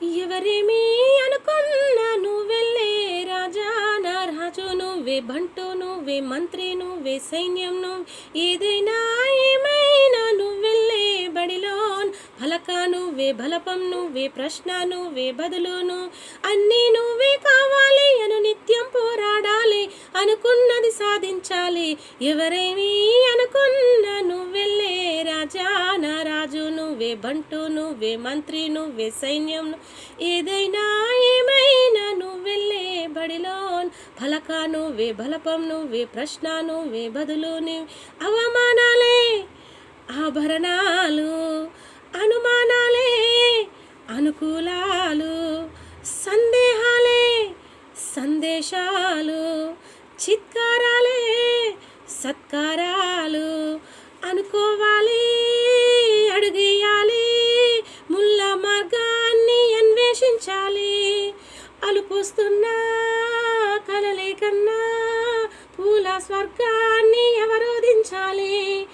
ఎవరేమీ అనుకున్నా నువ్వెళ్ళే రాజా నా రాజు నువ్వే, బంటు నువ్వే, మంత్రి నువ్వే, సైన్యం నువ్వు, ఏదైనా ఏమైనా నువ్వెళ్ళే బడిలోన్. పలక నువ్వే, బలపం నువ్వే, ప్రశ్న నువ్వే, బదులును అన్నీ నువ్వే కావాలి అను నిత్యం పోరాడాలి, అనుకున్నది సాధించాలి. ఎవరేమీ అనుకున్నా నువ్వెళ్ళే రాజా నా రాజు నువ్వే, బంటు నువ్వే, మంత్రి నువ్వే, సైన్యం ఏదైనా ఏమైనా నువ్వెళ్ళే బడిలోన్. పలక నువ్వే, బలపం నువ్వే, ప్రశ్న నువ్వే, బదులు నువ్వే. అవమానాలే ఆభరణాలు, అనుమానాలే అనుకూలాలు, సందేహాలే సందేశాలు, చిత్కారాలే సత్కారాలు. అనుకోవాలి, అడుగేయాలి, ముళ్ళ మార్గాన్ని అన్వేషించాలి. అలుపొస్తున్న కలలే కన్నా పూల స్వర్గాన్ని అవరోధించాలి.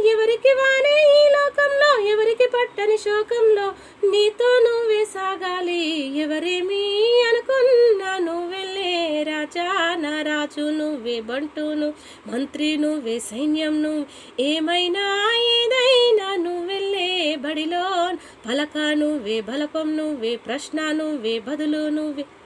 ఎవరికి వానే ఈ లోకంలో, ఎవరికి పట్టని శోకంలో నీతో నువ్వే సాగాలి. ఎవరేమీ అనుకున్నా నువ్వెళ్ళే రాజా నా రాజు నువ్వే, బంటును మంత్రి నువ్వే, సైన్యం నువ్వు, ఏమైనా ఏదైనా నువ్వెళ్ళే బడిలో. పలక నువ్వే, బలపం నువ్వే, ప్రశ్న నువ్వే, బదులు నువ్వే.